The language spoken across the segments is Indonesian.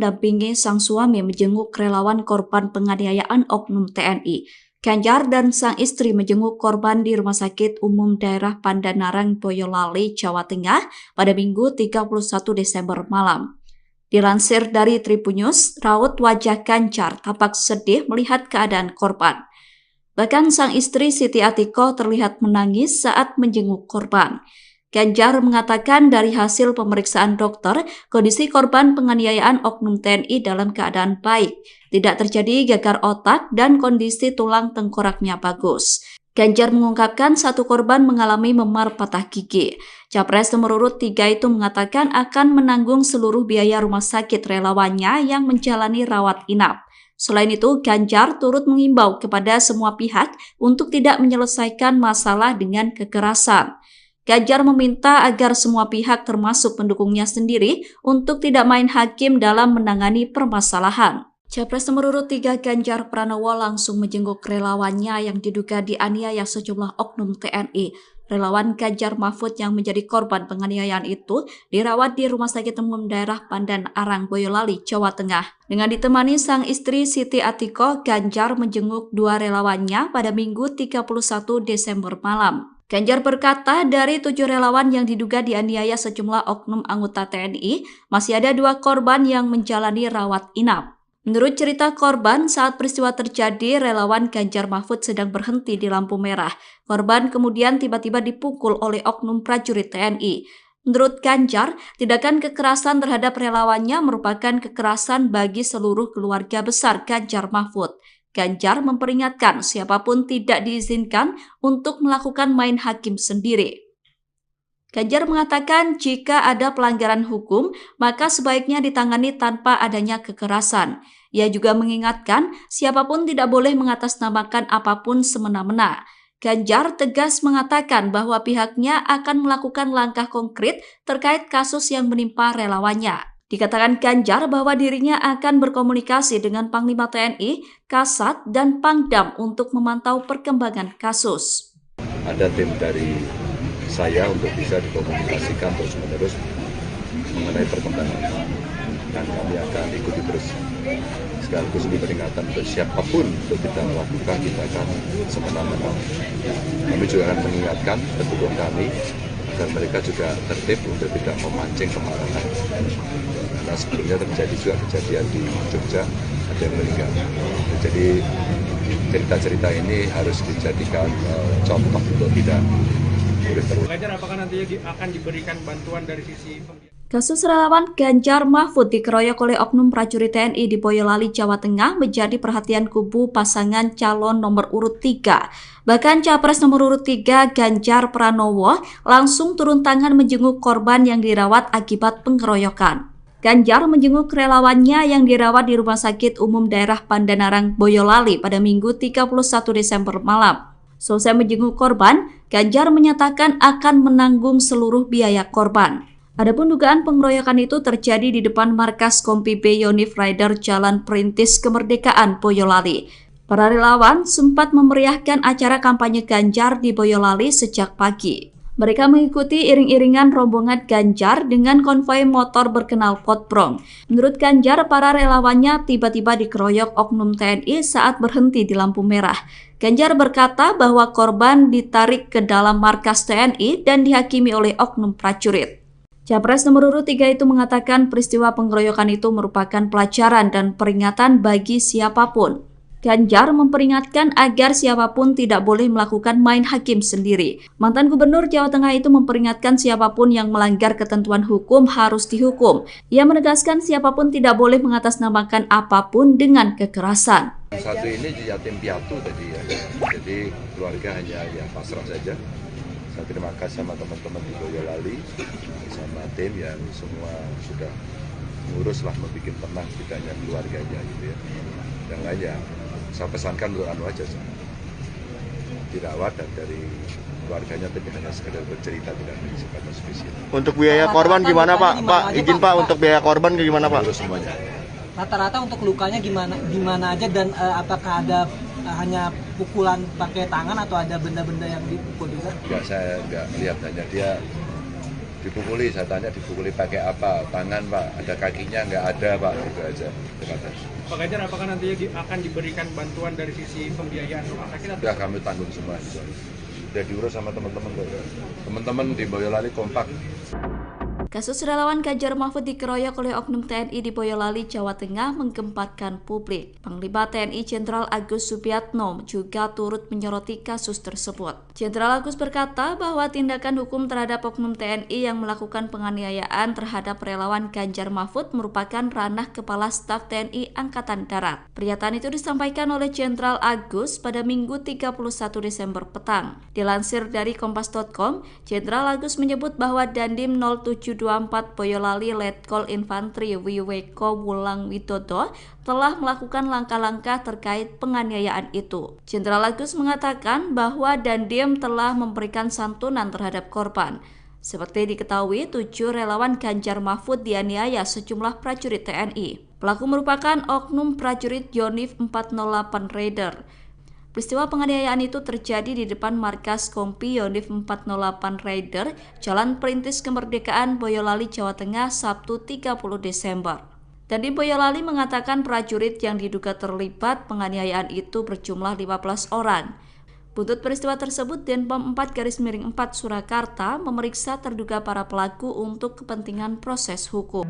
mendampingi sang suami menjenguk relawan korban penganiayaan oknum TNI. Ganjar dan sang istri menjenguk korban di Rumah Sakit Umum Daerah Pandanarang, Boyolali, Jawa Tengah pada Minggu 31 Desember malam. Dilansir dari Tribunnews, raut wajah Ganjar tampak sedih melihat keadaan korban. Bahkan sang istri Siti Atiko terlihat menangis saat menjenguk korban. Ganjar mengatakan dari hasil pemeriksaan dokter, kondisi korban penganiayaan oknum TNI dalam keadaan baik, tidak terjadi gegar otak dan kondisi tulang tengkoraknya bagus. Ganjar mengungkapkan satu korban mengalami memar patah gigi. Capres nomor urut 3 itu mengatakan akan menanggung seluruh biaya rumah sakit relawannya yang menjalani rawat inap. Selain itu, Ganjar turut mengimbau kepada semua pihak untuk tidak menyelesaikan masalah dengan kekerasan. Ganjar meminta agar semua pihak termasuk pendukungnya sendiri untuk tidak main hakim dalam menangani permasalahan. Capres nomor urut 3 Ganjar Pranowo langsung menjenguk relawannya yang diduga dianiaya sejumlah oknum TNI. Relawan Ganjar Mahfud yang menjadi korban penganiayaan itu dirawat di Rumah Sakit Umum Daerah Pandanarang, Boyolali, Jawa Tengah. Dengan ditemani sang istri Siti Atiko, Ganjar menjenguk dua relawannya pada Minggu 31 Desember malam. Ganjar berkata dari 7 relawan yang diduga dianiaya sejumlah oknum anggota TNI, masih ada 2 korban yang menjalani rawat inap. Menurut cerita korban, saat peristiwa terjadi, relawan Ganjar Mahfud sedang berhenti di lampu merah. Korban kemudian tiba-tiba dipukul oleh oknum prajurit TNI. Menurut Ganjar, tindakan kekerasan terhadap relawannya merupakan kekerasan bagi seluruh keluarga besar Ganjar Mahfud. Ganjar memperingatkan siapapun tidak diizinkan untuk melakukan main hakim sendiri. Ganjar mengatakan jika ada pelanggaran hukum, maka sebaiknya ditangani tanpa adanya kekerasan. Ia juga mengingatkan siapapun tidak boleh mengatasnamakan apapun semena-mena. Ganjar tegas mengatakan bahwa pihaknya akan melakukan langkah konkret terkait kasus yang menimpa relawannya. Dikatakan Ganjar bahwa dirinya akan berkomunikasi dengan Panglima TNI, Kasat, dan Pangdam untuk memantau perkembangan kasus. Ada tim dari saya untuk bisa dikomunikasikan terus-menerus mengenai perkembangan, dan kami akan ikuti terus. Sekaligus peringatan untuk siapapun untuk tidak melakukan tindakan semena-mena. Kami juga akan mengingatkan pendukung kami agar mereka juga tertib untuk tidak memancing kemarahan. Karena sebelumnya terjadi juga kejadian di Jogja, ada yang meninggal. Jadi cerita-cerita ini harus dijadikan contoh untuk tidak boleh terus. Ganjar, apakah nantinya akan diberikan bantuan dari sisi Kasus relawan Ganjar Mahfud dikeroyok oleh oknum prajurit TNI di Boyolali, Jawa Tengah menjadi perhatian kubu pasangan calon nomor urut 3. Bahkan Capres nomor urut 3 Ganjar Pranowo langsung turun tangan menjenguk korban yang dirawat akibat pengeroyokan. Ganjar menjenguk relawannya yang dirawat di Rumah Sakit Umum Daerah Pandanarang, Boyolali pada Minggu 31 Desember malam. Selesai menjenguk korban, Ganjar menyatakan akan menanggung seluruh biaya korban. Adapun dugaan pengeroyokan itu terjadi di depan markas Kompi B Yonif Rider Jalan Perintis Kemerdekaan, Boyolali. Para relawan sempat memeriahkan acara kampanye Ganjar di Boyolali sejak pagi. Mereka mengikuti iring-iringan rombongan Ganjar dengan konvoi motor berkenal potbrong. Menurut Ganjar, para relawannya tiba-tiba dikeroyok oknum TNI saat berhenti di lampu merah. Ganjar berkata bahwa korban ditarik ke dalam markas TNI dan dihakimi oleh oknum prajurit. Capres nomor urut 3 itu mengatakan peristiwa pengeroyokan itu merupakan pelajaran dan peringatan bagi siapapun. Ganjar memperingatkan agar siapapun tidak boleh melakukan main hakim sendiri. Mantan Gubernur Jawa Tengah itu memperingatkan siapapun yang melanggar ketentuan hukum harus dihukum. Ia menegaskan siapapun tidak boleh mengatasnamakan apapun dengan kekerasan. Satu ini yatim piatu tadi ya, jadi keluarga hanya ya pasrah saja. Saya terima kasih sama teman-teman di Boyolali, sama tim yang semua sudah ngurus lah, membuat tenang tidak hanya keluarganya gitu ya. Yang lainnya saya pesankan untuk aja, dirawat dan dari keluarganya tapi hanya sekedar bercerita, tidak sifatnya spesial. Untuk biaya korban gimana Pak? Pak izin Pak, untuk biaya korban gimana Pak? Urus semuanya. Rata-rata untuk lukanya gimana aja, dan apakah ada hanya pukulan pakai tangan atau ada benda-benda yang dipukul juga? Enggak, saya enggak melihat, hanya dia Dipukuli, saya tanya dipukuli pakai apa? Tangan Pak, ada kakinya nggak ada Pak, gitu aja. Terima kasih. Pak Ganjar, apakah nantinya akan diberikan bantuan dari sisi pembiayaan rumah sakit? Sudah kami tanggung semua. Sudah diurus sama teman-teman kok. Teman-teman di Boyolali kompak. Kasus relawan Ganjar Mahfud dikeroyok oleh oknum TNI di Boyolali, Jawa Tengah menggemparkan publik. Panglima TNI Jenderal Agus Subiatno juga turut menyoroti kasus tersebut. Jenderal Agus berkata bahwa tindakan hukum terhadap oknum TNI yang melakukan penganiayaan terhadap relawan Ganjar Mahfud merupakan ranah Kepala Staf TNI Angkatan Darat. Pernyataan itu disampaikan oleh Jenderal Agus pada Minggu 31 Desember petang. Dilansir dari Kompas.com, Jenderal Agus menyebut bahwa Dandim 0724 Boyolali Letkol Infantri Wiweko Wulang Widodo telah melakukan langkah-langkah terkait penganiayaan itu. Jenderal Agus mengatakan bahwa Dandim telah memberikan santunan terhadap korban. Seperti diketahui, 7 relawan Ganjar Mahfud dianiaya sejumlah prajurit TNI. Pelaku merupakan oknum prajurit Yonif 408 Raider. Peristiwa penganiayaan itu terjadi di depan markas Kompi Yonif 408 Raider, Jalan Perintis Kemerdekaan, Boyolali, Jawa Tengah, Sabtu 30 Desember. Dandim Boyolali mengatakan prajurit yang diduga terlibat penganiayaan itu berjumlah 15 orang. Buntut peristiwa tersebut, Denpom 4/4 Surakarta memeriksa terduga para pelaku untuk kepentingan proses hukum.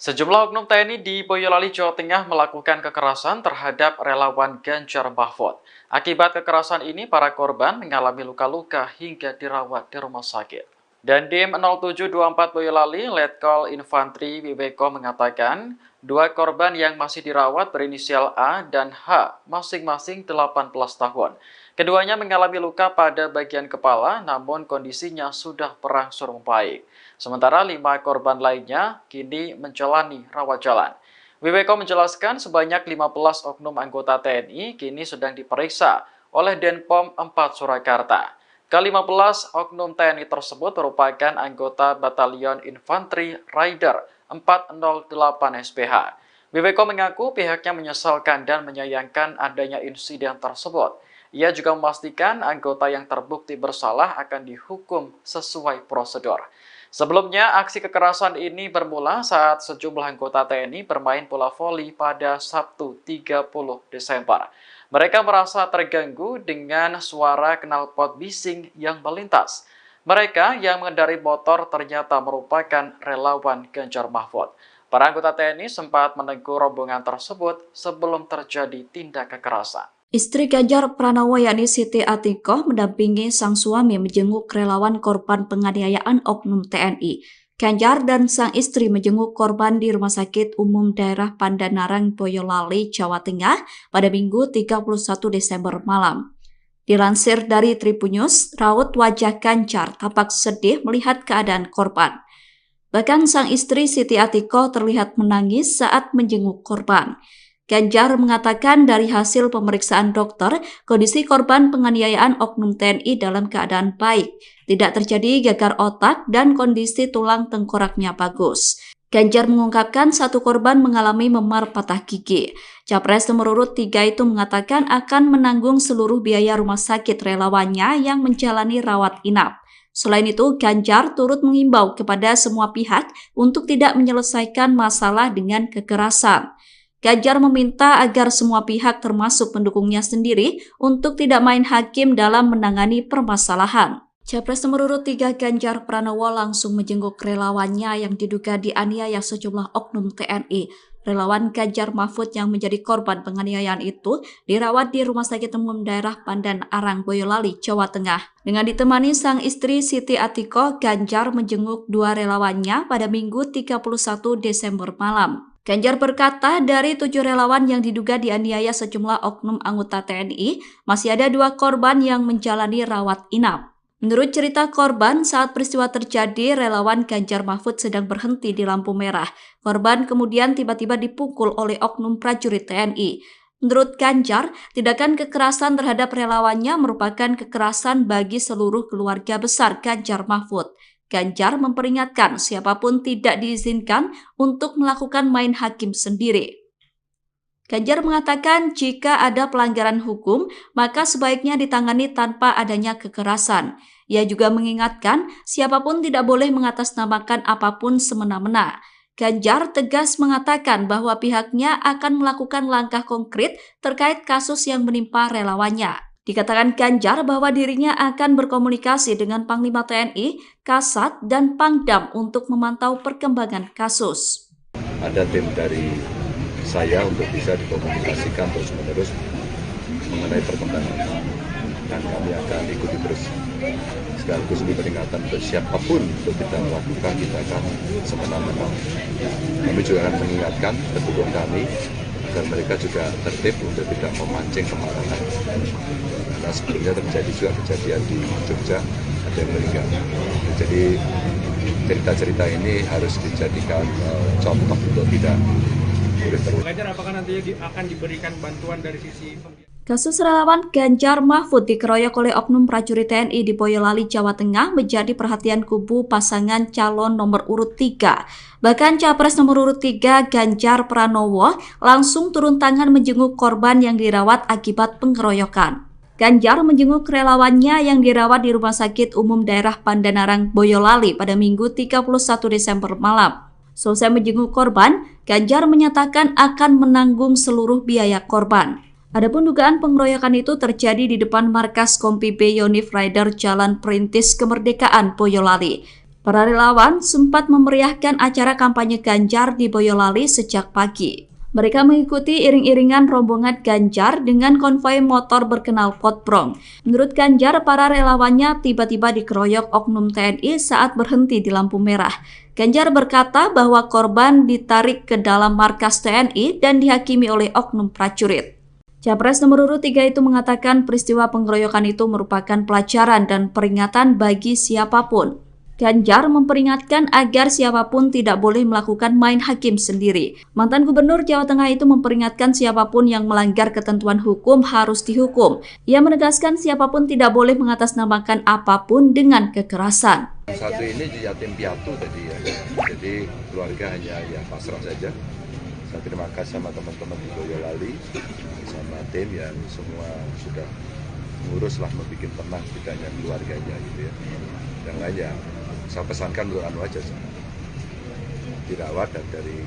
Sejumlah oknum TNI di Boyolali, Jawa Tengah melakukan kekerasan terhadap relawan Ganjar Mahfud. Akibat kekerasan ini, para korban mengalami luka-luka hingga dirawat di rumah sakit. Dandim 0724 Boyolali, Letkol Infantri Wiweko mengatakan, 2 korban yang masih dirawat berinisial A dan H, masing-masing 18 tahun. Keduanya mengalami luka pada bagian kepala, namun kondisinya sudah berangsur membaik. Sementara 5 korban lainnya kini menjalani rawat jalan. Wiweko menjelaskan sebanyak 15 oknum anggota TNI kini sedang diperiksa oleh Denpom 4 Surakarta. Ke-15 oknum TNI tersebut merupakan anggota Batalion Infantri Raider 408 SPH. Wiweko mengaku pihaknya menyesalkan dan menyayangkan adanya insiden tersebut. Ia juga memastikan anggota yang terbukti bersalah akan dihukum sesuai prosedur. Sebelumnya, aksi kekerasan ini bermula saat sejumlah anggota TNI bermain bola voli pada Sabtu 30 Desember. Mereka merasa terganggu dengan suara knalpot bising yang melintas. Mereka yang mengendarai motor ternyata merupakan relawan Ganjar Mahfud. Para anggota TNI sempat menegur rombongan tersebut sebelum terjadi tindak kekerasan. Istri Ganjar Pranowo yakni Siti Atikoh mendampingi sang suami menjenguk relawan korban penganiayaan oknum TNI. Ganjar dan sang istri menjenguk korban di Rumah Sakit Umum Daerah Pandanarang, Boyolali, Jawa Tengah pada Minggu 31 Desember malam. Dilansir dari Tribunnews, raut wajah Ganjar tampak sedih melihat keadaan korban. Bahkan sang istri Siti Atikoh terlihat menangis saat menjenguk korban. Ganjar mengatakan dari hasil pemeriksaan dokter, kondisi korban penganiayaan oknum TNI dalam keadaan baik, tidak terjadi gegar otak dan kondisi tulang tengkoraknya bagus. Ganjar mengungkapkan 1 korban mengalami memar patah gigi. Capres nomor urut 3 itu mengatakan akan menanggung seluruh biaya rumah sakit relawannya yang menjalani rawat inap. Selain itu, Ganjar turut mengimbau kepada semua pihak untuk tidak menyelesaikan masalah dengan kekerasan. Ganjar meminta agar semua pihak termasuk pendukungnya sendiri untuk tidak main hakim dalam menangani permasalahan. Capres nomor urut 3 Ganjar Pranowo langsung menjenguk relawannya yang diduga dianiaya sejumlah oknum TNI. Relawan Ganjar Mahfud yang menjadi korban penganiayaan itu dirawat di Rumah Sakit Umum Daerah Pandanarang, Boyolali, Jawa Tengah. Dengan ditemani sang istri Siti Atikoh, Ganjar menjenguk 2 relawannya pada Minggu 31 Desember malam. Ganjar berkata dari 7 relawan yang diduga dianiaya sejumlah oknum anggota TNI, masih ada 2 korban yang menjalani rawat inap. Menurut cerita korban, saat peristiwa terjadi, relawan Ganjar Mahfud sedang berhenti di lampu merah. Korban kemudian tiba-tiba dipukul oleh oknum prajurit TNI. Menurut Ganjar, tindakan kekerasan terhadap relawannya merupakan kekerasan bagi seluruh keluarga besar Ganjar Mahfud. Ganjar memperingatkan siapapun tidak diizinkan untuk melakukan main hakim sendiri. Ganjar mengatakan jika ada pelanggaran hukum, maka sebaiknya ditangani tanpa adanya kekerasan. Ia juga mengingatkan siapapun tidak boleh mengatasnamakan apapun semena-mena. Ganjar tegas mengatakan bahwa pihaknya akan melakukan langkah konkret terkait kasus yang menimpa relawannya. Dikatakan Ganjar bahwa dirinya akan berkomunikasi dengan Panglima TNI, Kasat, dan Pangdam untuk memantau perkembangan kasus. Ada tim dari saya untuk bisa dikomunikasikan terus-menerus mengenai perkembangan, dan kami akan ikuti terus. Sekaligus ini peringatan untuk siapapun untuk tidak melakukan tindakan semena-mena. Kami juga akan mengingatkan pendukung kami agar mereka juga tertib untuk tidak memancing kemarahan. Karena sebelumnya terjadi juga kejadian di Jogja, ada yang meninggal. Jadi cerita-cerita ini harus dijadikan contoh untuk tidak boleh terus. Ganjar, apakah nantinya akan diberikan bantuan dari sisi Kasus relawan Ganjar Mahfud dikeroyok oleh oknum prajurit TNI di Boyolali, Jawa Tengah menjadi perhatian kubu pasangan calon nomor urut 3. Bahkan Capres nomor urut 3 Ganjar Pranowo langsung turun tangan menjenguk korban yang dirawat akibat pengeroyokan. Ganjar menjenguk relawannya yang dirawat di Rumah Sakit Umum Daerah Pandanarang, Boyolali pada Minggu 31 Desember malam. Selesai menjenguk korban, Ganjar menyatakan akan menanggung seluruh biaya korban. Adapun dugaan pengeroyokan itu terjadi di depan markas Kompi B Yonif Rider Jalan Perintis Kemerdekaan, Boyolali. Para relawan sempat memeriahkan acara kampanye Ganjar di Boyolali sejak pagi. Mereka mengikuti iring-iringan rombongan Ganjar dengan konvoi motor berkenal potbrong. Menurut Ganjar, para relawannya tiba-tiba dikeroyok oknum TNI saat berhenti di lampu merah. Ganjar berkata bahwa korban ditarik ke dalam markas TNI dan dihakimi oleh oknum prajurit. Capres nomor urut 3 itu mengatakan peristiwa pengeroyokan itu merupakan pelajaran dan peringatan bagi siapapun. Ganjar memperingatkan agar siapapun tidak boleh melakukan main hakim sendiri. Mantan Gubernur Jawa Tengah itu memperingatkan siapapun yang melanggar ketentuan hukum harus dihukum. Ia menegaskan siapapun tidak boleh mengatasnamakan apapun dengan kekerasan. Satu ini yatim piatu tadi ya, jadi keluarga hanya ya pasrah saja. Saya terima kasih sama teman-teman di Boyolali, sama tim yang semua sudah ngurus lah, membuat tenang tidak hanya keluarganya gitu ya. Yang lain ya saya pesankan untuk aja dirawat, dan dari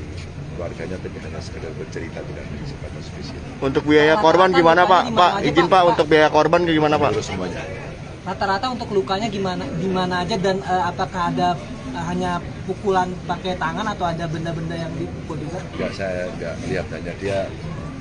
keluarganya tapi hanya sekedar bercerita, tidak ada sifatnya spesial. Untuk biaya korban gimana Pak? Pak izin Pak, untuk biaya korban gimana Pak? Terus semuanya. Rata-rata untuk lukanya gimana aja, dan apakah ada hanya pukulan pakai tangan atau ada benda-benda yang dipukul juga? Enggak, saya enggak lihat, hanya dia